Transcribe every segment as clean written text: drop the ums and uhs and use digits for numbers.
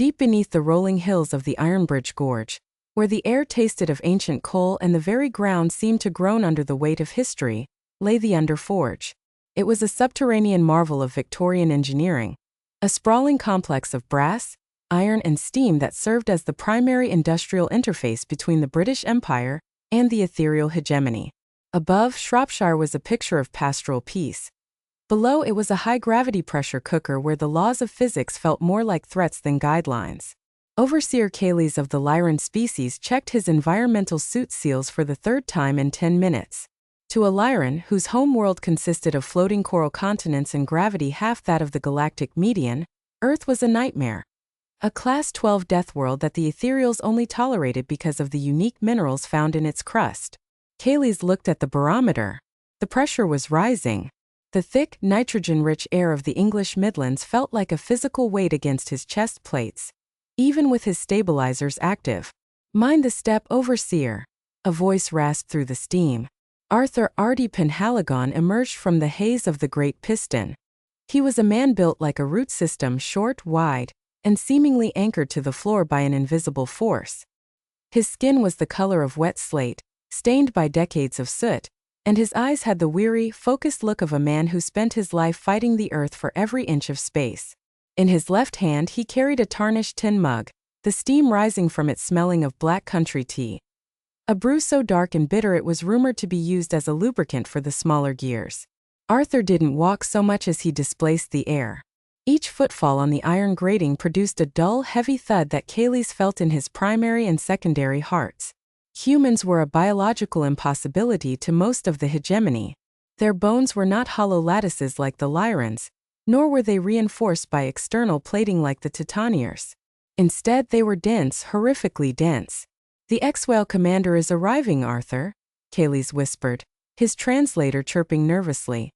Deep beneath the rolling hills of the Ironbridge Gorge, where the air tasted of ancient coal and the very ground seemed to groan under the weight of history, lay the Underforge. It was a subterranean marvel of Victorian engineering, a sprawling complex of brass, iron and steam that served as the primary industrial interface between the British Empire and the ethereal hegemony. Above, Shropshire was a picture of pastoral peace. Below, it was a high-gravity pressure cooker where the laws of physics felt more like threats than guidelines. Overseer Cayley's of the Lyran species checked his environmental suit seals for the third time in 10 minutes. To a Lyran, whose home world consisted of floating coral continents and gravity half that of the galactic median, Earth was a nightmare. A Class 12 Deathworld that the ethereals only tolerated because of the unique minerals found in its crust. Cayley's looked at the barometer. The pressure was rising. The thick, nitrogen-rich air of the English Midlands felt like a physical weight against his chest plates, even with his stabilizers active. "Mind the step, Overseer," a voice rasped through the steam. Arthur Ardy Penhaligon emerged from the haze of the Great Piston. He was a man built like a root system, short, wide, and seemingly anchored to the floor by an invisible force. His skin was the color of wet slate, stained by decades of soot, and his eyes had the weary, focused look of a man who spent his life fighting the earth for every inch of space. In his left hand he carried a tarnished tin mug, the steam rising from it smelling of black country tea. A brew so dark and bitter it was rumored to be used as a lubricant for the smaller gears. Arthur didn't walk so much as he displaced the air. Each footfall on the iron grating produced a dull, heavy thud that Cayley's felt in his primary and secondary hearts. Humans were a biological impossibility to most of the hegemony. Their bones were not hollow lattices like the Lyrans, nor were they reinforced by external plating like the Titaniers. Instead, they were dense, horrifically dense. "The X-Whale commander is arriving, Arthur," Cayley's whispered, his translator chirping nervously.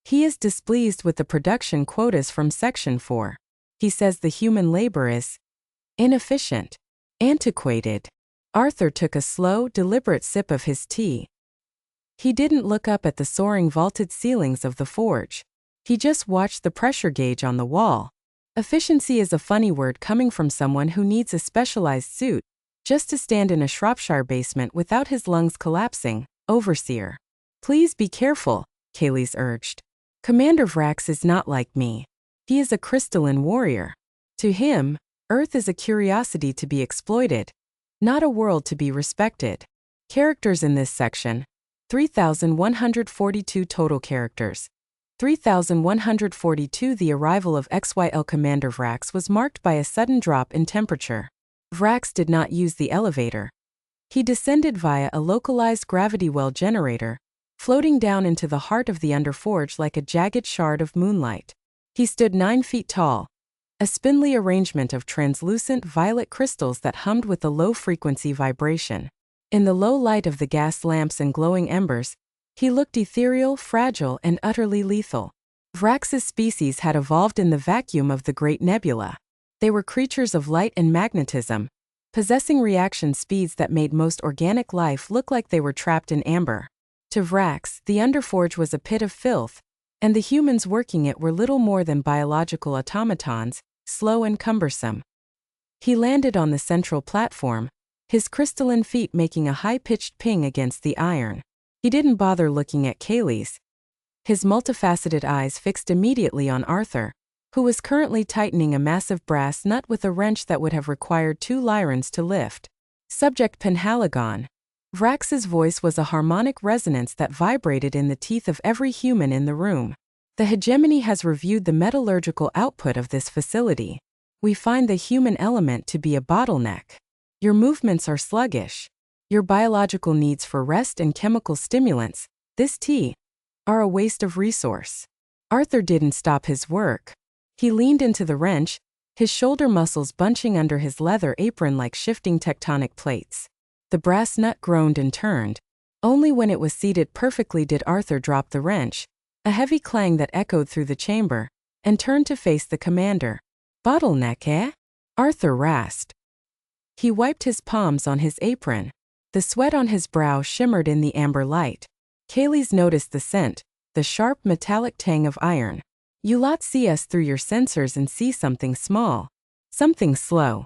"He is displeased with the production quotas from Section 4. He says the human labor is inefficient, antiquated." Arthur took a slow, deliberate sip of his tea. He didn't look up at the soaring vaulted ceilings of the forge. He just watched the pressure gauge on the wall. Efficiency is a funny word coming from someone who needs a specialized suit just to stand in a Shropshire basement without his lungs collapsing. "Overseer, please be careful," Cayley's urged. "Commander Vrax is not like me. He is a crystalline warrior. To him, Earth is a curiosity to be exploited, not a world to be respected." Characters in this section: 3,142 total characters. 3,142. The arrival of XYL Commander Vrax was marked by a sudden drop in temperature. Vrax did not use the elevator. He descended via a localized gravity well generator, floating down into the heart of the Underforge like a jagged shard of moonlight. He stood 9 feet tall, a spindly arrangement of translucent violet crystals that hummed with a low-frequency vibration. In the low light of the gas lamps and glowing embers, he looked ethereal, fragile, and utterly lethal. Vrax's species had evolved in the vacuum of the Great Nebula. They were creatures of light and magnetism, possessing reaction speeds that made most organic life look like they were trapped in amber. To Vrax, the Underforge was a pit of filth, and the humans working it were little more than biological automatons, slow and cumbersome. He landed on the central platform, his crystalline feet making a high-pitched ping against the iron. He didn't bother looking at Cayley's. His multifaceted eyes fixed immediately on Arthur, who was currently tightening a massive brass nut with a wrench that would have required 2 Lyrans to lift. "Subject Penhaligon." Vrax's voice was a harmonic resonance that vibrated in the teeth of every human in the room. "The hegemony has reviewed the metallurgical output of this facility. We find the human element to be a bottleneck. Your movements are sluggish. Your biological needs for rest and chemical stimulants, this tea, are a waste of resource." Arthur didn't stop his work. He leaned into the wrench, his shoulder muscles bunching under his leather apron like shifting tectonic plates. The brass nut groaned and turned. Only when it was seated perfectly did Arthur drop the wrench, a heavy clang that echoed through the chamber, and turned to face the commander. "Bottleneck, eh?" Arthur rasped. He wiped his palms on his apron. The sweat on his brow shimmered in the amber light. Cayley's noticed the scent, the sharp metallic tang of iron. "You lot see us through your sensors and see something small. Something slow.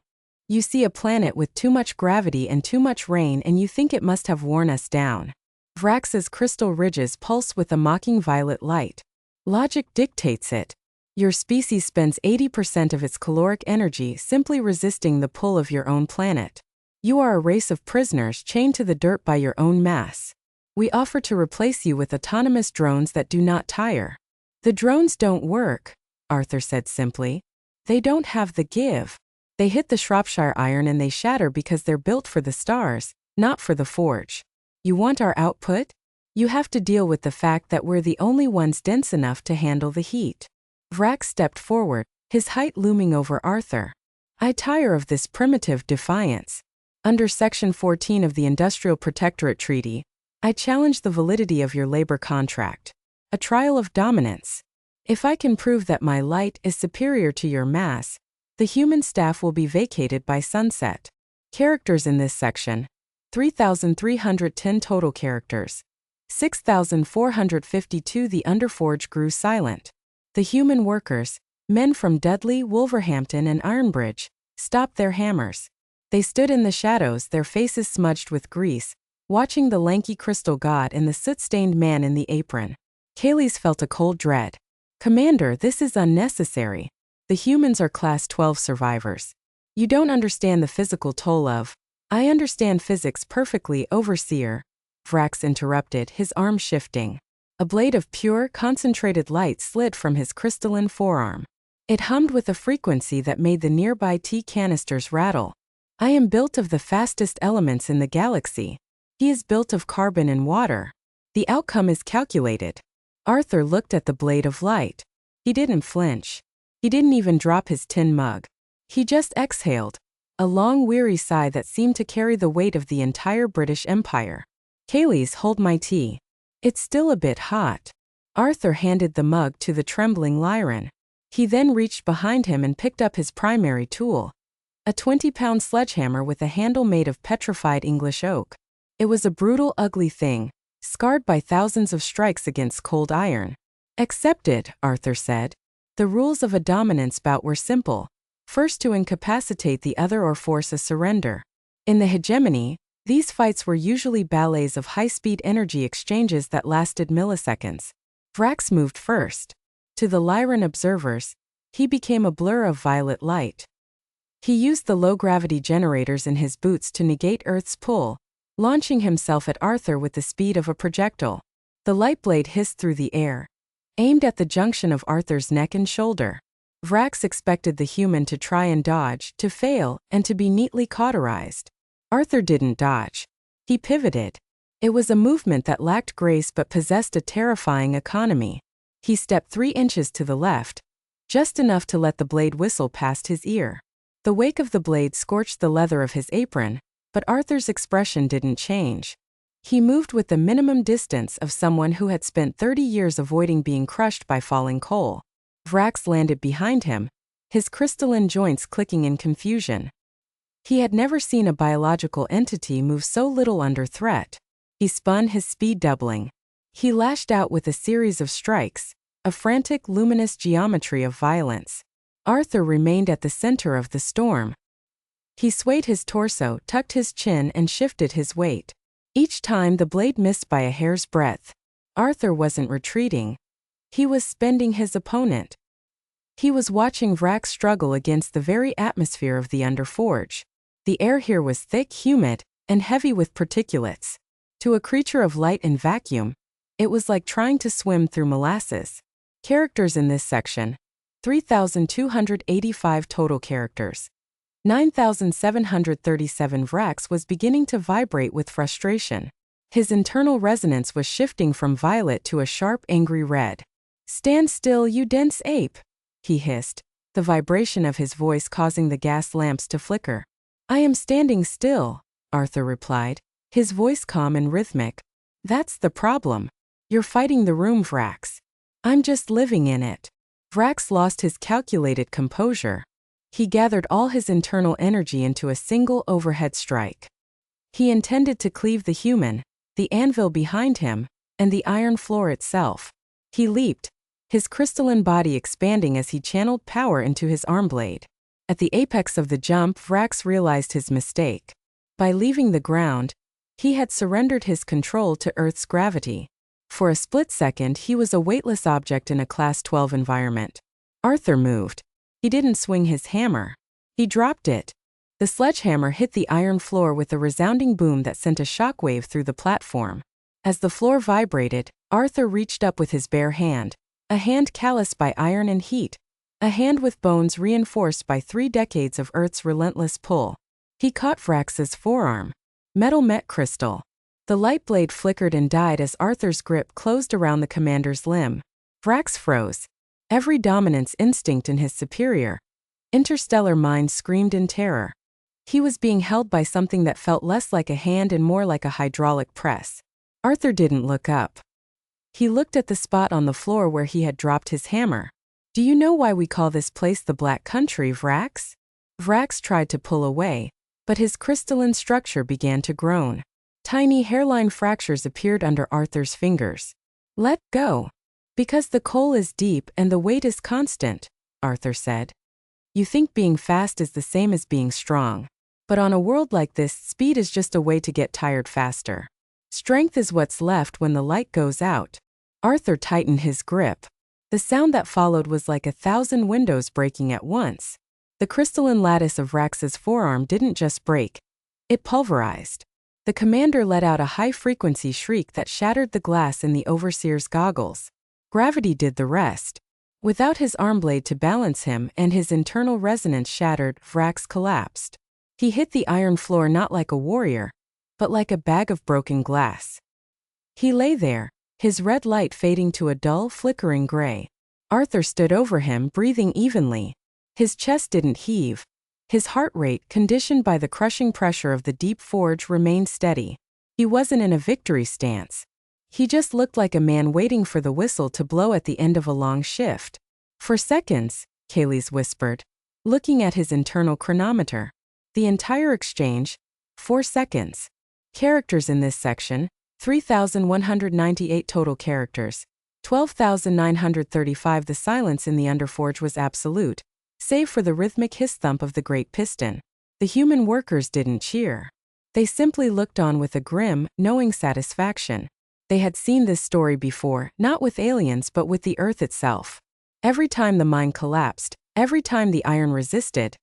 You see a planet with too much gravity and too much rain and you think it must have worn us down. Vrax's crystal ridges pulse with a mocking violet light. Logic dictates it. Your species spends 80% of its caloric energy simply resisting the pull of your own planet. You are a race of prisoners chained to the dirt by your own mass. We offer to replace you with autonomous drones that do not tire. The drones don't work, Arthur said simply. They don't have the give. They hit the Shropshire iron and they shatter because they're built for the stars, not for the forge. You want our output? You have to deal with the fact that we're the only ones dense enough to handle the heat. Vrax stepped forward, his height looming over Arthur. I tire of this primitive defiance. Under Section 14 of the Industrial Protectorate Treaty, I challenge the validity of your labor contract. A trial of dominance. If I can prove that my light is superior to your mass, the human staff will be vacated by sunset. Characters in this section: 3,310 total characters. 6,452. The Underforge grew silent. The human workers, men from Dudley, Wolverhampton and Ironbridge, stopped their hammers. They stood in the shadows, their faces smudged with grease, watching the lanky crystal god and the soot-stained man in the apron. Kayleigh felt a cold dread. Commander, this is unnecessary. The humans are Class 12 survivors. You don't understand the physical toll of— I understand physics perfectly, Overseer. Vrax interrupted, his arm shifting. A blade of pure, concentrated light slid from his crystalline forearm. It hummed with a frequency that made the nearby tea canisters rattle. I am built of the fastest elements in the galaxy. He is built of carbon and water. The outcome is calculated. Arthur looked at the blade of light. He didn't flinch. He didn't even drop his tin mug. He just exhaled, a long weary sigh that seemed to carry the weight of the entire British Empire. Kayleigh, hold my tea. It's still a bit hot. Arthur handed the mug to the trembling Lyran. He then reached behind him and picked up his primary tool. A 20-pound sledgehammer with a handle made of petrified English oak. It was a brutal, ugly thing, scarred by thousands of strikes against cold iron. Accepted, Arthur said. The rules of a dominance bout were simple. First, to incapacitate the other or force a surrender. In the hegemony, these fights were usually ballets of high-speed energy exchanges that lasted milliseconds. Vrax moved first. To the Lyran observers, he became a blur of violet light. He used the low-gravity generators in his boots to negate Earth's pull, launching himself at Arthur with the speed of a projectile. The light blade hissed through the air, aimed at the junction of Arthur's neck and shoulder. Vrax expected the human to try and dodge, to fail, and to be neatly cauterized. Arthur didn't dodge. He pivoted. It was a movement that lacked grace but possessed a terrifying economy. He stepped 3 inches to the left, just enough to let the blade whistle past his ear. The wake of the blade scorched the leather of his apron, but Arthur's expression didn't change. He moved with the minimum distance of someone who had spent 30 years avoiding being crushed by falling coal. Vrax landed behind him, his crystalline joints clicking in confusion. He had never seen a biological entity move so little under threat. He spun, his speed doubling. He lashed out with a series of strikes, a frantic, luminous geometry of violence. Arthur remained at the center of the storm. He swayed his torso, tucked his chin, and shifted his weight. Each time the blade missed by a hair's breadth. Arthur wasn't retreating. He was spending his opponent. He was watching Vrax struggle against the very atmosphere of the Underforge. The air here was thick, humid, and heavy with particulates. To a creature of light and vacuum, it was like trying to swim through molasses. Characters in this section: 3,285 total characters. 9,737. Vrax was beginning to vibrate with frustration. His internal resonance was shifting from violet to a sharp, angry red. "Stand still, you dense ape," he hissed, the vibration of his voice causing the gas lamps to flicker. "I am standing still," Arthur replied, his voice calm and rhythmic. "That's the problem. You're fighting the room, Vrax. I'm just living in it." Vrax lost his calculated composure. He gathered all his internal energy into a single overhead strike. He intended to cleave the human, the anvil behind him, and the iron floor itself. He leaped, his crystalline body expanding as he channeled power into his arm blade. At the apex of the jump, Vrax realized his mistake. By leaving the ground, he had surrendered his control to Earth's gravity. For a split second, he was a weightless object in a Class 12 environment. Arthur moved. He didn't swing his hammer. He dropped it. The sledgehammer hit the iron floor with a resounding boom that sent a shockwave through the platform. As the floor vibrated, Arthur reached up with his bare hand, a hand calloused by iron and heat, a hand with bones reinforced by 3 decades of Earth's relentless pull. He caught Vrax's forearm. Metal met crystal. The light blade flickered and died as Arthur's grip closed around the commander's limb. Vrax froze. Every dominance instinct in his superior, interstellar mind screamed in terror. He was being held by something that felt less like a hand and more like a hydraulic press. Arthur didn't look up. He looked at the spot on the floor where he had dropped his hammer. "Do you know why we call this place the Black Country, Vrax?" Vrax tried to pull away, but his crystalline structure began to groan. Tiny hairline fractures appeared under Arthur's fingers. "Let go. Because the coal is deep and the weight is constant," Arthur said. "You think being fast is the same as being strong. But on a world like this, speed is just a way to get tired faster. Strength is what's left when the light goes out." Arthur tightened his grip. The sound that followed was like 1,000 windows breaking at once. The crystalline lattice of Vrax's forearm didn't just break. It pulverized. The commander let out a high-frequency shriek that shattered the glass in the overseer's goggles. Gravity did the rest. Without his arm blade to balance him and his internal resonance shattered, Vrax collapsed. He hit the iron floor not like a warrior, but like a bag of broken glass. He lay there, his red light fading to a dull, flickering gray. Arthur stood over him, breathing evenly. His chest didn't heave. His heart rate, conditioned by the crushing pressure of the deep forge, remained steady. He wasn't in a victory stance. He just looked like a man waiting for the whistle to blow at the end of a long shift. "For seconds," Kayleigh whispered, looking at his internal chronometer. "The entire exchange, 4 seconds. Characters in this section, 3,198 total characters. 12,935. The silence in the underforge was absolute, save for the rhythmic hiss thump of the great piston. The human workers didn't cheer. They simply looked on with a grim, knowing satisfaction. They had seen this story before, not with aliens but with the Earth itself. Every time the mine collapsed, every time the iron resisted,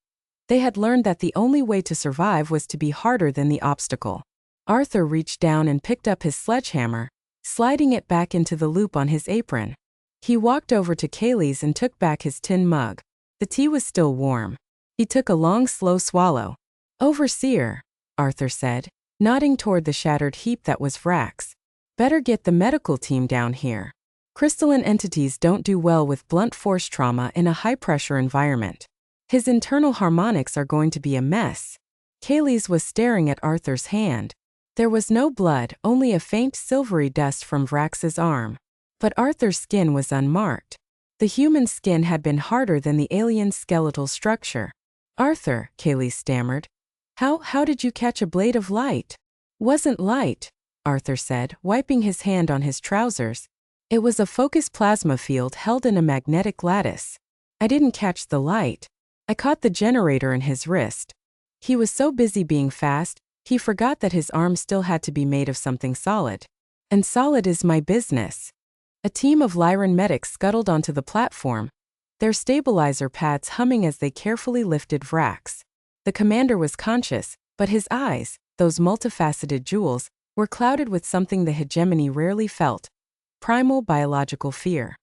they had learned that the only way to survive was to be harder than the obstacle. Arthur reached down and picked up his sledgehammer, sliding it back into the loop on his apron. He walked over to Kayleigh's and took back his tin mug. The tea was still warm. He took a long, slow swallow. "Overseer," Arthur said, nodding toward the shattered heap that was Vrax. "Better get the medical team down here. Crystalline entities don't do well with blunt force trauma in a high-pressure environment. His internal harmonics are going to be a mess." Kayleigh's was staring at Arthur's hand. There was no blood, only a faint silvery dust from Vrax's arm. But Arthur's skin was unmarked. The human skin had been harder than the alien's skeletal structure. "Arthur," Kayleigh stammered. How did you catch a blade of light?" "Wasn't light," Arthur said, wiping his hand on his trousers. "It was a focused plasma field held in a magnetic lattice. I didn't catch the light. I caught the generator in his wrist." He was so busy being fast, he forgot that his arm still had to be made of something solid. "And solid is my business." A team of Lyran medics scuttled onto the platform, their stabilizer pads humming as they carefully lifted Vrax. The commander was conscious, but his eyes, those multifaceted jewels, were clouded with something the hegemony rarely felt: primal biological fear.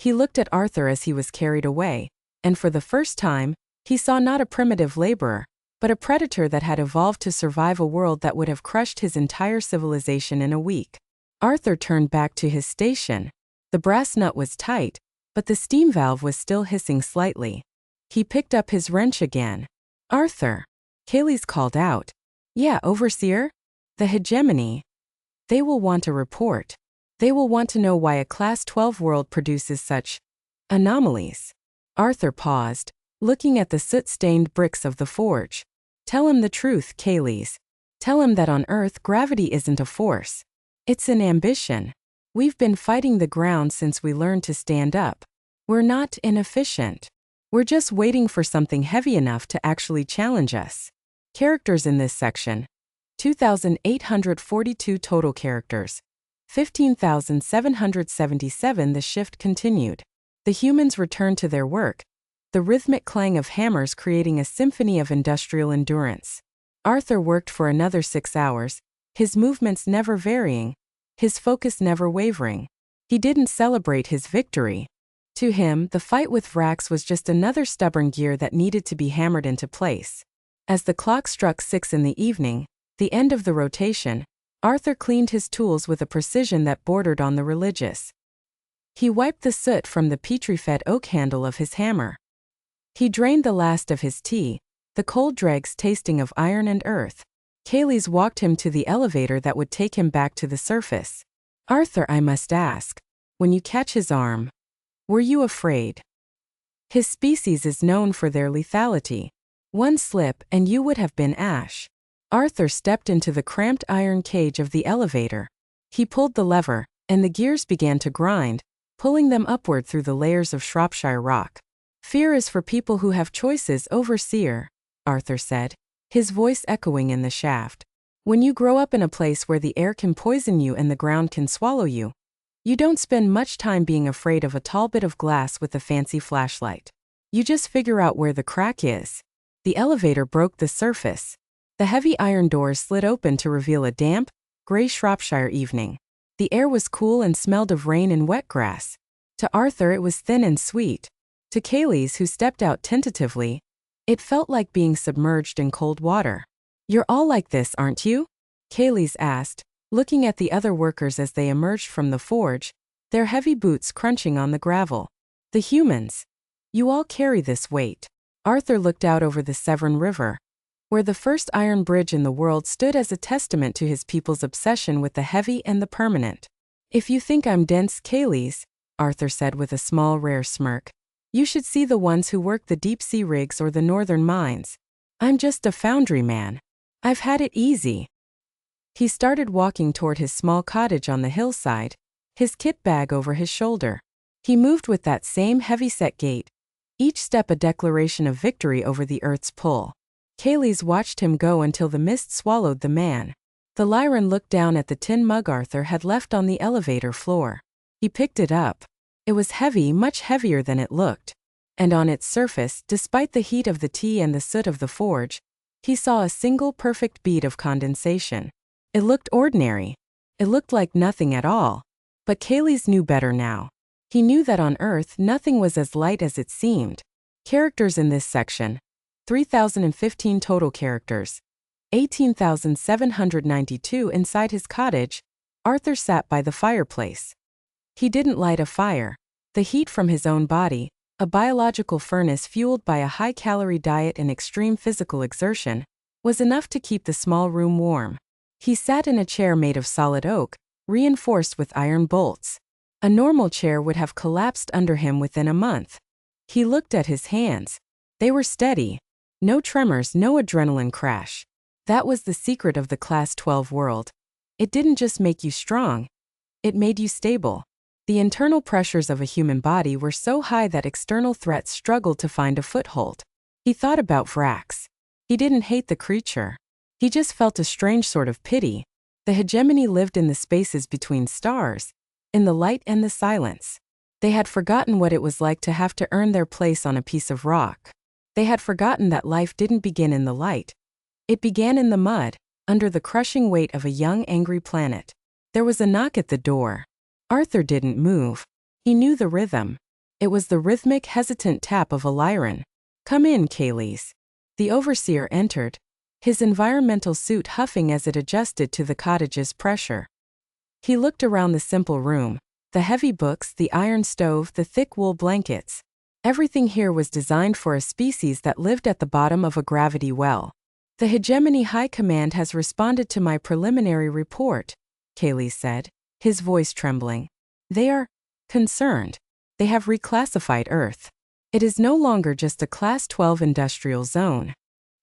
He looked at Arthur as he was carried away, and for the first time, he saw not a primitive laborer, but a predator that had evolved to survive a world that would have crushed his entire civilization in a week. Arthur turned back to his station. The brass nut was tight, but the steam valve was still hissing slightly. He picked up his wrench again. "Arthur," Kayleigh's called out. "Yeah, Overseer? The hegemony. They will want a report. They will want to know why a Class 12 world produces such anomalies." Arthur paused, looking at the soot-stained bricks of the forge. "Tell him the truth, Kayleigh's. Tell him that on Earth gravity isn't a force. It's an ambition. We've been fighting the ground since we learned to stand up. We're not inefficient." We're just waiting for something heavy enough to actually challenge us. Characters in this section: 2,842 total characters. 15,777. The shift continued. The humans returned to their work, the rhythmic clang of hammers creating a symphony of industrial endurance. Arthur worked for another 6 hours, his movements never varying, his focus never wavering. He didn't celebrate his victory. To him, the fight with Vrax was just another stubborn gear that needed to be hammered into place. As the clock struck 6 in the evening, the end of the rotation, Arthur cleaned his tools with a precision that bordered on the religious. He wiped the soot from the petri-fed oak handle of his hammer. He drained the last of his tea, the cold dregs tasting of iron and earth. Kaylee's walked him to the elevator that would take him back to the surface. Arthur, I must ask, when you catch his arm, were you afraid? His species is known for their lethality. One slip and you would have been ash. Arthur stepped into the cramped iron cage of the elevator. He pulled the lever, and the gears began to grind, pulling them upward through the layers of Shropshire rock. Fear is for people who have choices, overseer, Arthur said, his voice echoing in the shaft. When you grow up in a place where the air can poison you and the ground can swallow you, you don't spend much time being afraid of a tall bit of glass with a fancy flashlight. You just figure out where the crack is. The elevator broke the surface. The heavy iron doors slid open to reveal a damp, gray Shropshire evening. The air was cool and smelled of rain and wet grass. To Arthur it was thin and sweet. To Kaylee's, who stepped out tentatively, it felt like being submerged in cold water. You're all like this, aren't you? Kaylee's asked, looking at the other workers as they emerged from the forge, their heavy boots crunching on the gravel. The humans. You all carry this weight. Arthur looked out over the Severn River, where the first iron bridge in the world stood as a testament to his people's obsession with the heavy and the permanent. If you think I'm dense, Kaylee's, Arthur said with a small, rare smirk, you should see the ones who work the deep-sea rigs or the northern mines. I'm just a foundry man. I've had it easy. He started walking toward his small cottage on the hillside, his kit bag over his shoulder. He moved with that same heavy-set gait, each step a declaration of victory over the earth's pull. Kaylee's watched him go until the mist swallowed the man. The Lyran looked down at the tin mug Arthur had left on the elevator floor. He picked it up. It was heavy, much heavier than it looked. And on its surface, despite the heat of the tea and the soot of the forge, he saw a single perfect bead of condensation. It looked ordinary. It looked like nothing at all. But Kaylee's knew better now. He knew that on Earth nothing was as light as it seemed. Characters in this section: 3,015 total characters. 18,792 inside his cottage. Arthur sat by the fireplace. He didn't light a fire. The heat from his own body, a biological furnace fueled by a high-calorie diet and extreme physical exertion, was enough to keep the small room warm. He sat in a chair made of solid oak, reinforced with iron bolts. A normal chair would have collapsed under him within a month. He looked at his hands. They were steady. No tremors, no adrenaline crash. That was the secret of the Class 12 world. It didn't just make you strong. It made you stable. The internal pressures of a human body were so high that external threats struggled to find a foothold. He thought about Vrax. He didn't hate the creature. He just felt a strange sort of pity. The hegemony lived in the spaces between stars, in the light and the silence. They had forgotten what it was like to have to earn their place on a piece of rock. They had forgotten that life didn't begin in the light. It began in the mud, under the crushing weight of a young, angry planet. There was a knock at the door. Arthur didn't move. He knew the rhythm. It was the rhythmic, hesitant tap of a Lyran. Come in, Kaylee's. The overseer entered, his environmental suit huffing as it adjusted to the cottage's pressure. He looked around the simple room, the heavy books, the iron stove, the thick wool blankets. Everything here was designed for a species that lived at the bottom of a gravity well. The Hegemony High Command has responded to my preliminary report, Kaylee said, his voice trembling. They are concerned. They have reclassified Earth. It is no longer just a Class 12 industrial zone.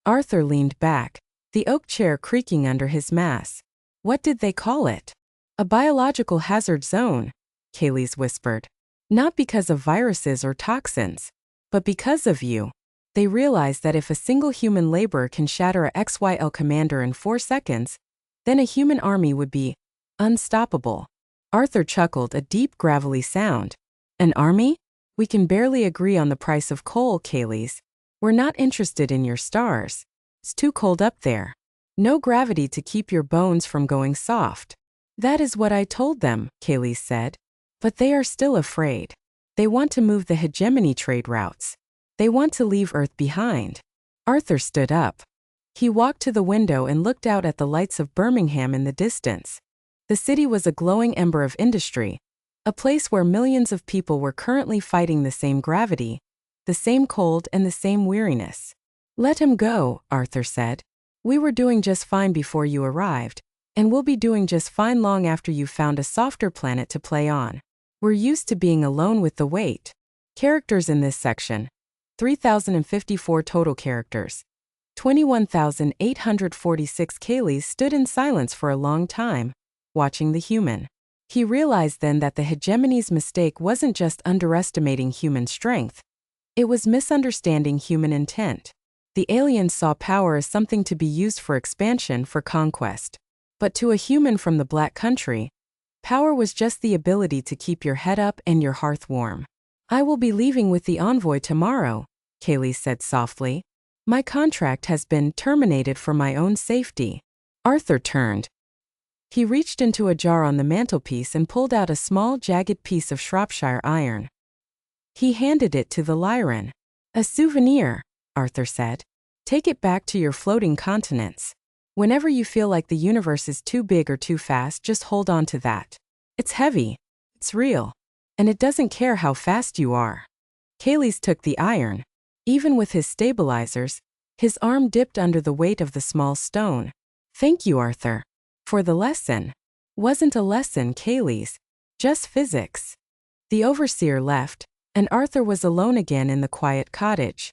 Arthur leaned back, the oak chair creaking under his mass. What did they call it? A biological hazard zone, Kaylee's whispered. Not because of viruses or toxins, But because of you, they realized that if a single human laborer can shatter a HFY commander in 4 seconds, then a human army would be unstoppable. Arthur chuckled, a deep, gravelly sound. An army? We can barely agree on the price of coal, Kayleigh. We're not interested in your stars. It's too cold up there. No gravity to keep your bones from going soft. That is what I told them, Kayleigh said. But they are still afraid. They want to move the hegemony trade routes. They want to leave Earth behind. Arthur stood up. He walked to the window and looked out at the lights of Birmingham in the distance. The city was a glowing ember of industry, a place where millions of people were currently fighting the same gravity, the same cold and the same weariness. Let him go, Arthur said. We were doing just fine before you arrived, and we'll be doing just fine long after you've found a softer planet to play on. We're used to being alone with the weight. Characters in this section. 3,054 total characters. 21,846. Kayleigh stood in silence for a long time, watching the human. He realized then that the hegemony's mistake wasn't just underestimating human strength. It was misunderstanding human intent. The aliens saw power as something to be used for expansion, for conquest. But to a human from the Black Country, power was just the ability to keep your head up and your hearth warm. I will be leaving with the envoy tomorrow, Kayleigh said softly. My contract has been terminated for my own safety. Arthur turned. He reached into a jar on the mantelpiece and pulled out a small, jagged piece of Shropshire iron. He handed it to the Lyran. A souvenir, Arthur said. Take it back to your floating continents. Whenever you feel like the universe is too big or too fast, just hold on to that. It's heavy. It's real. And it doesn't care how fast you are. Kayleigh took the iron. Even with his stabilizers, his arm dipped under the weight of the small stone. Thank you, Arthur. For the lesson. Wasn't a lesson, Kayleigh. Just physics. The overseer left, and Arthur was alone again in the quiet cottage.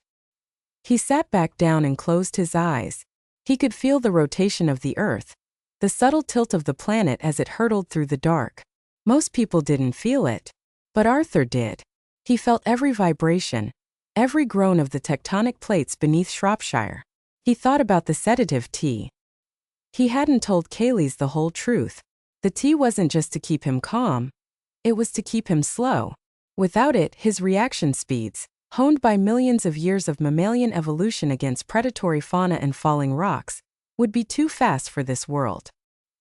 He sat back down and closed his eyes. He could feel the rotation of the Earth, the subtle tilt of the planet as it hurtled through the dark. Most people didn't feel it, but Arthur did. He felt every vibration, every groan of the tectonic plates beneath Shropshire. He thought about the sedative tea. He hadn't told Kayleigh the whole truth. The tea wasn't just to keep him calm, it was to keep him slow. Without it, his reaction speeds, honed by millions of years of mammalian evolution against predatory fauna and falling rocks, would be too fast for this world.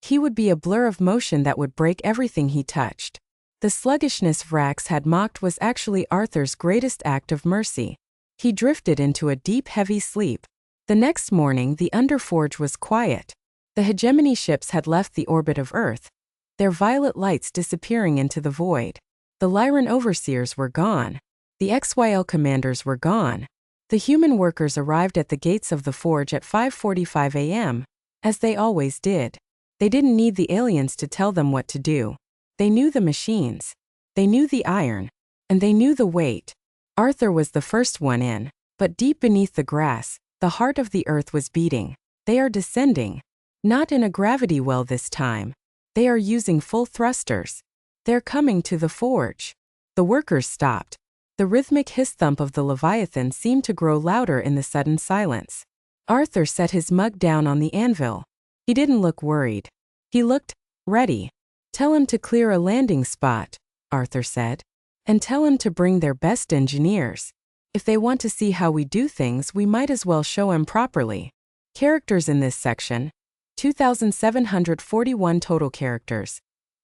He would be a blur of motion that would break everything he touched. The sluggishness Vrax had mocked was actually Arthur's greatest act of mercy. He drifted into a deep, heavy sleep. The next morning, the Underforge was quiet. The hegemony ships had left the orbit of Earth, their violet lights disappearing into the void. The Lyran overseers were gone. The XYL commanders were gone. The human workers arrived at the gates of the forge at 5:45 a.m., as they always did. They didn't need the aliens to tell them what to do. They knew the machines. They knew the iron. And they knew the weight. Arthur was the first one in, but deep beneath the grass, the heart of the Earth was beating. They are descending. Not in a gravity well this time. They are using full thrusters. They're coming to the forge. The workers stopped. The rhythmic hiss-thump of the Leviathan seemed to grow louder in the sudden silence. Arthur set his mug down on the anvil. He didn't look worried. He looked ready. Tell him to clear a landing spot, Arthur said. And tell him to bring their best engineers. If they want to see how we do things, we might as well show them properly. Characters in this section. 2,741 total characters.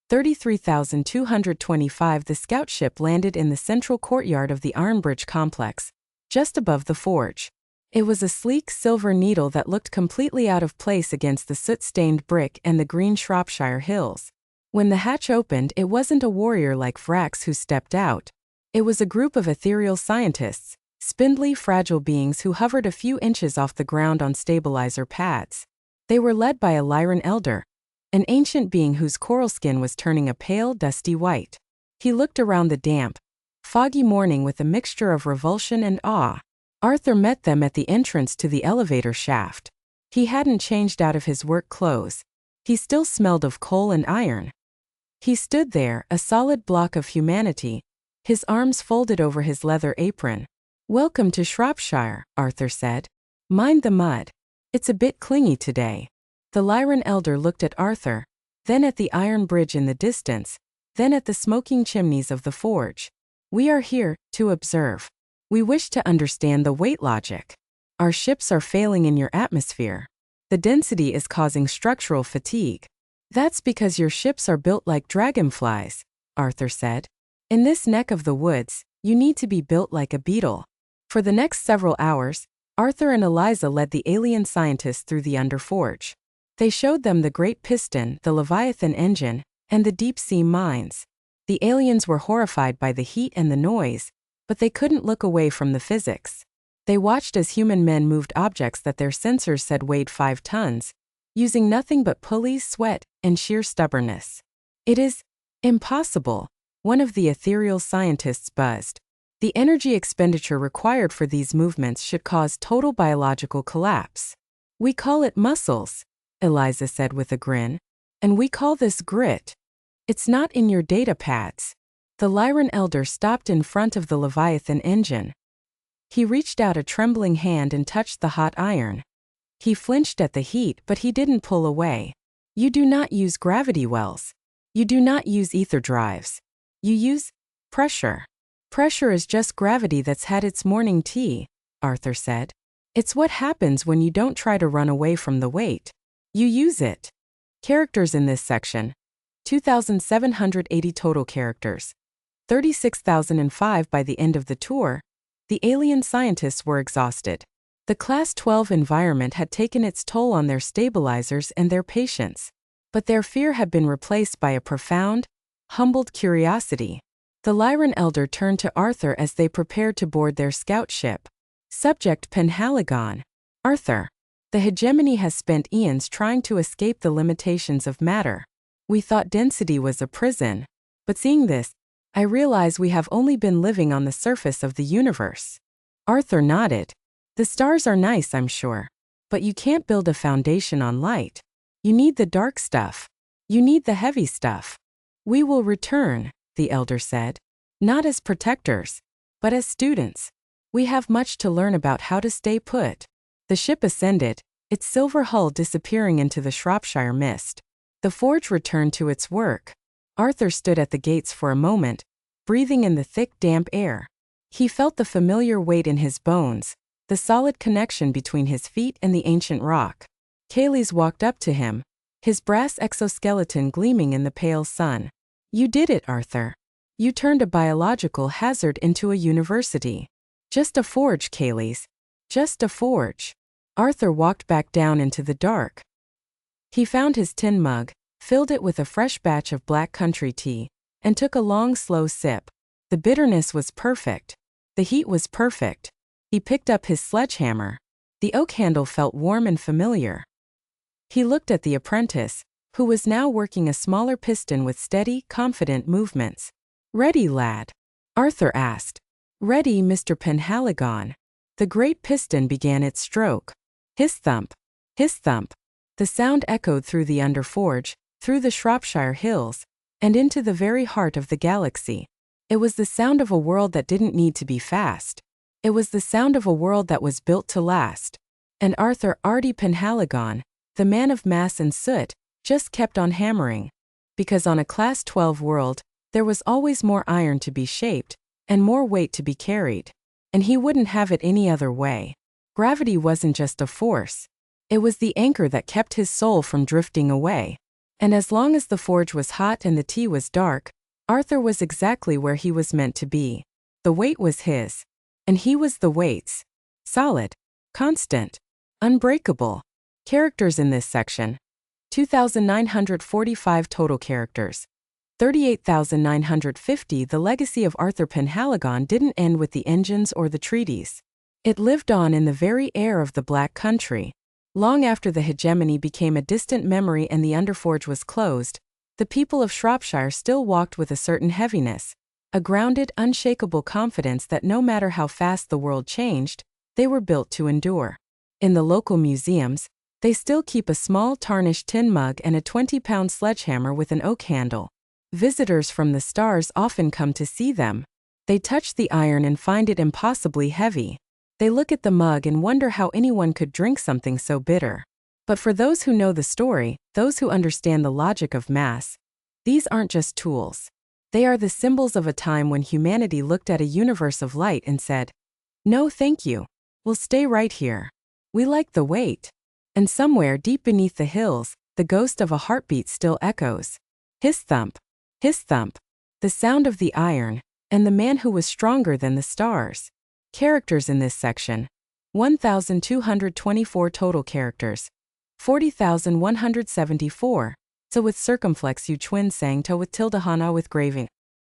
33,225. The scout ship landed in the central courtyard of the Ironbridge complex, just above the forge. It was a sleek silver needle that looked completely out of place against the soot-stained brick and the green Shropshire hills. When the hatch opened, it wasn't a warrior like Vrax who stepped out. It was a group of ethereal scientists, spindly, fragile beings who hovered a few inches off the ground on stabilizer pads. They were led by a Lyran elder, an ancient being whose coral skin was turning a pale, dusty white. He looked around the damp, foggy morning with a mixture of revulsion and awe. Arthur met them at the entrance to the elevator shaft. He hadn't changed out of his work clothes. He still smelled of coal and iron. He stood there, a solid block of humanity, his arms folded over his leather apron. "Welcome to Shropshire," Arthur said. "Mind the mud. It's a bit clingy today." The Lyran elder looked at Arthur, then at the iron bridge in the distance, then at the smoking chimneys of the forge. "We are here to observe. We wish to understand the weight logic. Our ships are failing in your atmosphere. The density is causing structural fatigue." "That's because your ships are built like dragonflies," Arthur said. "In this neck of the woods, you need to be built like a beetle." For the next several hours, Arthur and Eliza led the alien scientists through the underforge. They showed them the Great Piston, the Leviathan engine, and the deep-sea mines. The aliens were horrified by the heat and the noise, but they couldn't look away from the physics. They watched as human men moved objects that their sensors said weighed 5 tons, using nothing but pulleys, sweat, and sheer stubbornness. "It is impossible," one of the ethereal scientists buzzed. "The energy expenditure required for these movements should cause total biological collapse." "We call it muscles," Eliza said with a grin. "And we call this grit. It's not in your data pads." The Lyran elder stopped in front of the Leviathan engine. He reached out a trembling hand and touched the hot iron. He flinched at the heat, but he didn't pull away. "You do not use gravity wells. You do not use ether drives. You use pressure." "Pressure is just gravity that's had its morning tea," Arthur said. "It's what happens when you don't try to run away from the weight. You use it." Characters in this section: 2,780 total characters. 36,005 by the end of the tour. The alien scientists were exhausted. The Class 12 environment had taken its toll on their stabilizers and their patience. But their fear had been replaced by a profound, humbled curiosity. The Lyran elder turned to Arthur as they prepared to board their scout ship. Subject: Penhaligon. "Arthur, the hegemony has spent eons trying to escape the limitations of matter. We thought density was a prison. But seeing this, I realize we have only been living on the surface of the universe." Arthur nodded. "The stars are nice, I'm sure. But you can't build a foundation on light. You need the dark stuff. You need the heavy stuff." "We will return," the elder said. "Not as protectors, but as students. We have much to learn about how to stay put." The ship ascended, its silver hull disappearing into the Shropshire mist. The forge returned to its work. Arthur stood at the gates for a moment, breathing in the thick, damp air. He felt the familiar weight in his bones, the solid connection between his feet and the ancient rock. Kayles walked up to him, his brass exoskeleton gleaming in the pale sun. "You did it, Arthur. You turned a biological hazard into a university." "Just a forge, Kayles. Just a forge." Arthur walked back down into the dark. He found his tin mug, filled it with a fresh batch of black country tea, and took a long, slow sip. The bitterness was perfect. The heat was perfect. He picked up his sledgehammer. The oak handle felt warm and familiar. He looked at the apprentice, who was now working a smaller piston with steady, confident movements. "Ready, lad?" Arthur asked. "Ready, Mr. Penhaligon." The great piston began its stroke. Hiss thump. Hiss thump. The sound echoed through the underforge, through the Shropshire hills, and into the very heart of the galaxy. It was the sound of a world that didn't need to be fast. It was the sound of a world that was built to last. And Arthur Ardy Penhaligon, the man of mass and soot, just kept on hammering. Because on a Class 12 world, there was always more iron to be shaped, and more weight to be carried. And he wouldn't have it any other way. Gravity wasn't just a force. It was the anchor that kept his soul from drifting away. And as long as the forge was hot and the tea was dark, Arthur was exactly where he was meant to be. The weight was his. And he was the weight's. Solid. Constant. Unbreakable. Characters in this section: 2,945 total characters. 38,950. The legacy of Arthur Penhaligon didn't end with the engines or the treaties. It lived on in the very air of the Black Country. Long after the hegemony became a distant memory and the underforge was closed, the people of Shropshire still walked with a certain heaviness, a grounded, unshakable confidence that no matter how fast the world changed, they were built to endure. In the local museums, they still keep a small tarnished tin mug and a 20-pound sledgehammer with an oak handle. Visitors from the stars often come to see them. They touch the iron and find it impossibly heavy. They look at the mug and wonder how anyone could drink something so bitter. But for those who know the story, those who understand the logic of mass, these aren't just tools. They are the symbols of a time when humanity looked at a universe of light and said, "No, thank you. We'll stay right here. We like the weight." And somewhere deep beneath the hills, the ghost of a heartbeat still echoes. Hiss thump, the sound of the iron, and the man who was stronger than the stars. Characters in this section: 1,224 total characters. 40,174. So with circumflex u twin sang to with tilde hana with graving.